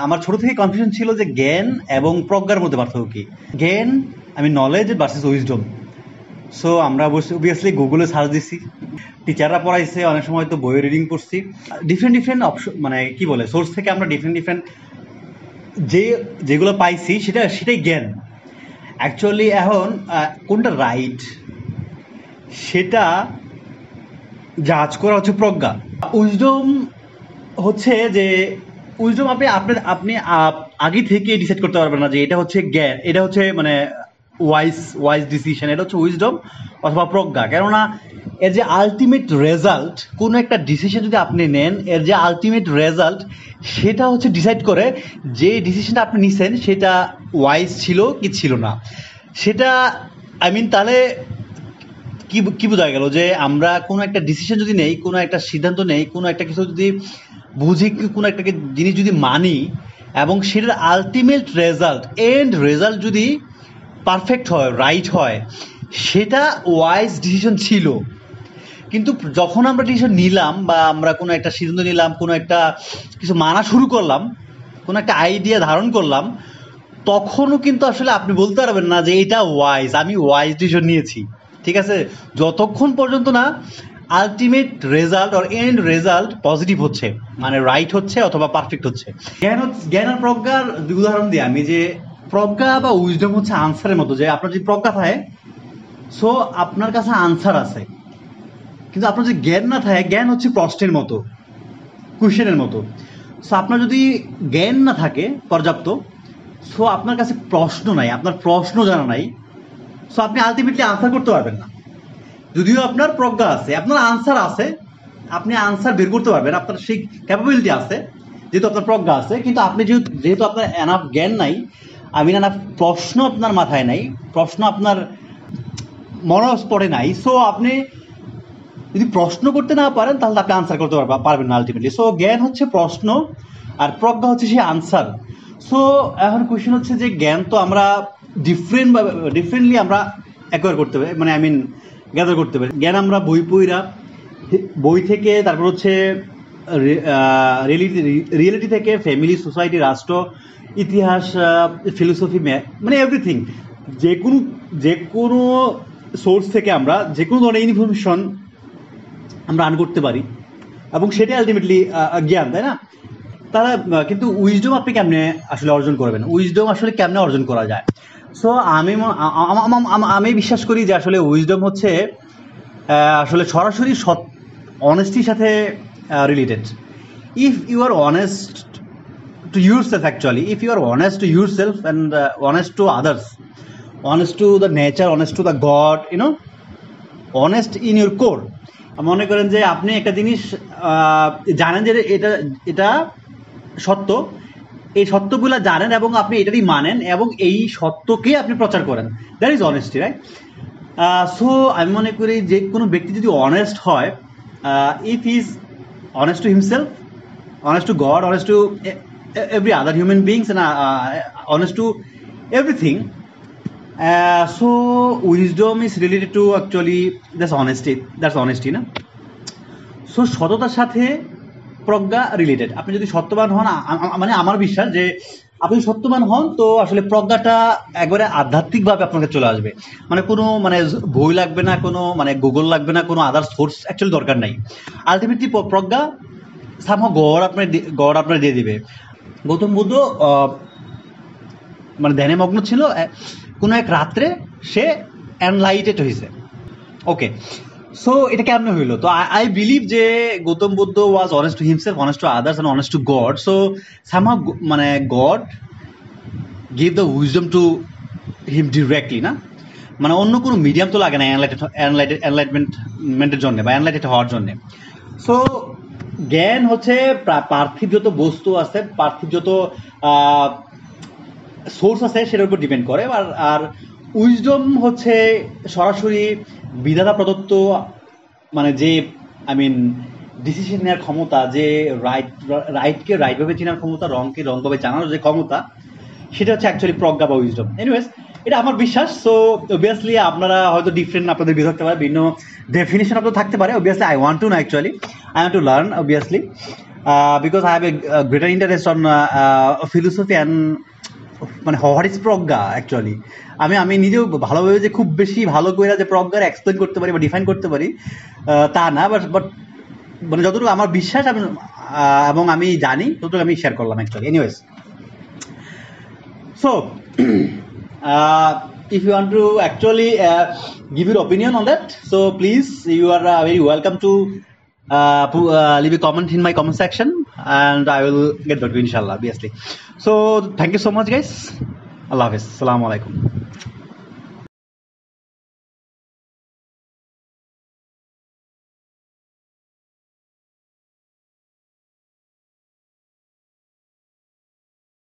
আমার ছোট থেকে কনফিউশন ছিল যে জ্ঞান এবং প্রজ্ঞার মধ্যে পার্থক্য কি। জ্ঞান আমি নলেজ ভার্সেস উইজডম। সো আমরা অবভিয়াসলি গুগলে সার্চ দিছি, টিচাররা পড়াইছে, অনেক সময় তো বইয়ে রিডিং করছি, ডিফারেন্ট ডিফারেন্ট অপশন মানে কি বলে সোর্স থেকে আমরা ডিফারেন্ট ডিফারেন্ট যেগুলো পাইছি সেটাই জ্ঞান। অ্যাকচুয়ালি এখন কোনটা রাইট সেটা জাজ করা হচ্ছে প্রজ্ঞা। উইজডম হচ্ছে যে উইজডম আপনি আগে থেকে ডিসাইড করতে পারবেন না যে এটা হচ্ছে জ্ঞান, এটা হচ্ছে মানে ওয়াইজ ডিসিশন, এটা হচ্ছে উইজডম অথবা প্রজ্ঞা। কেননা এর যে আলটিমেট রেজাল্ট, কোনো একটা ডিসিশন যদি আপনি নেন, এর যে আলটিমেট রেজাল্ট সেটা হচ্ছে ডিসাইড করে যে ডিসিশনটা আপনি নিছেন সেটা ওয়াইজ ছিল কি ছিল না। সেটা তাহলে কি বোঝা গেল যে আমরা কোনো একটা ডিসিশন যদি নেই, কোনো একটা সিদ্ধান্ত নেই, কোনো একটা কিছু যদি বুঝি, কোনো একটা জিনিস যদি মানি এবং সেটার আলটিমেট রেজাল্ট যদি পারফেক্ট হয়, রাইট হয়, সেটা ওয়াইজ ডিসিশন ছিল। কিন্তু যখন আমরা ডিসিশন নিলাম বা আমরা কোনো একটা সিদ্ধান্ত নিলাম, কোনো একটা কিছু মানা শুরু করলাম, কোনো একটা আইডিয়া ধারণ করলাম, তখনও কিন্তু আসলে আপনি বলতে পারবেন না যে এটা ওয়াইজ, আমি ওয়াইজ ডিসিশন নিয়েছি। ঠিক আছে, যতক্ষণ পর্যন্ত না ultimate result or end result positive হচ্ছে, মানে রাইট হচ্ছে অথবা পারফেক্ট হচ্ছে। জ্ঞান আর প্রজ্ঞার উদাহরণ দিই আমি, যে প্রজ্ঞা বা উইজডম হচ্ছে আনসারের মতো। যে আপনার যদি প্রজ্ঞা থাকে, সো আপনার কাছে আনসার আছে, কিন্তু আপনার যদি জ্ঞান না থাকে, জ্ঞান হচ্ছে প্রশ্নের মতো, কোয়েশ্চেনের মতো। সো আপনার যদি জ্ঞান না থাকে পর্যাপ্ত, সো আপনার কাছে প্রশ্ন নাই, আপনার প্রশ্ন জানা নাই, সো আপনি আলটিমেটলি আনসার করতে পারবেন না। যদিও আপনার প্রজ্ঞা আছে, আপনার আনসার আছে, আপনি আনসার বের করতে পারবেন, আপনার সেই ক্যাপাবিলিটি আছে যেহেতু আপনার প্রজ্ঞা আছে, কিন্তু আপনি যেহেতু আপনার এনাফ জ্ঞান নাই, এনাফ প্রশ্ন আপনার মাথায় নাই, প্রশ্ন আপনার মনস্পটে নাই, সো আপনি যদি প্রশ্ন করতে না পারেন তাহলে আপনি আনসার করতে পারবেন না আলটিমেটলি। সো জ্ঞান হচ্ছে প্রশ্ন আর প্রজ্ঞা হচ্ছে সেই আনসার। সো এখন কোয়েশ্চেন হচ্ছে যে জ্ঞান তো আমরা ডিফারেন্টলি আমরা অ্যাকোয়ার করতে পারি, গ্যাদার করতে পারি। জ্ঞান আমরা বই থেকে, তারপর হচ্ছে রিয়েলিটি থেকে, ফ্যামিলি, সোসাইটি, রাষ্ট্র, ইতিহাস, ফিলোসফি, মানে এভরিথিং, যে কোনো সোর্স থেকে আমরা যে কোনো ধরনের ইনফরমেশন আমরা আর্ন করতে পারি এবং সেটাই আলটিমেটলি জ্ঞান, তাই না? তাহলে কিন্তু উইজডম আপনি কেমনে আসলে অর্জন করবেন, উইজডম আসলে কেমনে অর্জন করা যায়? সো আমি বিশ্বাস করি যে আসলে উইজডম হচ্ছে আসলে সরাসরি অনেস্টির সাথে রিলেটেড। If you are honest to yourself, actually if you are honest to yourself and honest to others, honest to the nature, honest to the God, honest in your core. মনে করেন যে আপনি একটা জিনিস জানেন যে এটা সত্য, এই সত্যগুলো জানেন এবং আপনি এটাই মানেন এবং এই সত্যকে আপনি প্রচার করেন, that is honesty, right? So আমি মনে করি যে কোনো ব্যক্তি যদি অনেস্ট হয়, if is honest to himself, honest to God, honest to every other human beings, and honest to everything. So wisdom is related to actually that's honesty, না? So সততার সাথে প্রজ্ঞা রিলেটেড। আপনি যদি সত্যবান হন, মানে আমার বিশ্বাস যে আপনি সত্যবান হন, তো আসলে প্রজ্ঞাটা একবারে আধ্যাত্মিকভাবে আপনাকে চলে আসবে। কোনো বই লাগবে না, কোনো গুগল লাগবে না, কোনো আদার সোর্স অ্যাকচুয়ালি দরকার নাই। আলটিমেটলি প্রজ্ঞা সামহাও গড আপনার দিয়ে দিবে। গৌতম বুদ্ধ ধ্যানে মগ্ন ছিল, কোনো এক রাত্রে সে এনলাইটেড হয়েছে। ওকে, সো এটা কেমন হইলো? তো আই বিলিভ যে Gautam Buddha was honest to himself, honest to others and honest to God. So somehow God give the wisdom to him directly, না? অন্য কোনো মিডিয়াম তো লাগে না এনলাইটমেন্টের জন্য বা এনলাইটেড হওয়ার জন্য। সো জ্ঞান হচ্ছে পার্থিব যত বস্তু আছে, পার্থিব যত সোর্স আছে সেটার উপর ডিপেন্ড করে। আর উইজডম হচ্ছে সরাসরি বিধাতা প্রদত্ত, যে ডিসিশন নেওয়ার ক্ষমতা, যে রাইটকে রাইটভাবে চেনার ক্ষমতা, রংকে রংভাবে জানার যে ক্ষমতা, সেটা হচ্ছে অ্যাকচুয়ালি প্রজ্ঞা বা উইজডম। এনিওয়েজ, এটা আমার বিশ্বাস। সো অবভিয়াসলি আপনারা হয়তো ডিফারেন্ট, আপনাদের ভিতর থাকতে পারে, ভিন্ন ডেফিনেশন আপনার থাকতে পারে। Obviously I want to learn, obviously. because I have a greater interest on philosophy and মানে হোয়াট ইজ প্রজ্ঞা অ্যাকচুয়ালি। আমি নিজেও ভালোভাবে যে খুব বেশি ভালো করে যে প্রজ্ঞার এক্সপ্লেন করতে পারি বা ডিফাইন করতে পারি তা না, বাট মানে যতটুকু আমার বিশ্বাস আমি এবং আমি জানি ততটুকু আমি শেয়ার করলাম actually. Anyways, so if you want to actually give your opinion on that, so please, you are very welcome to leave a comment in my comment section, and I will get back to you inshallah, obviously. So thank you so much guys. Allah Hafiz. Assalamu alaikum.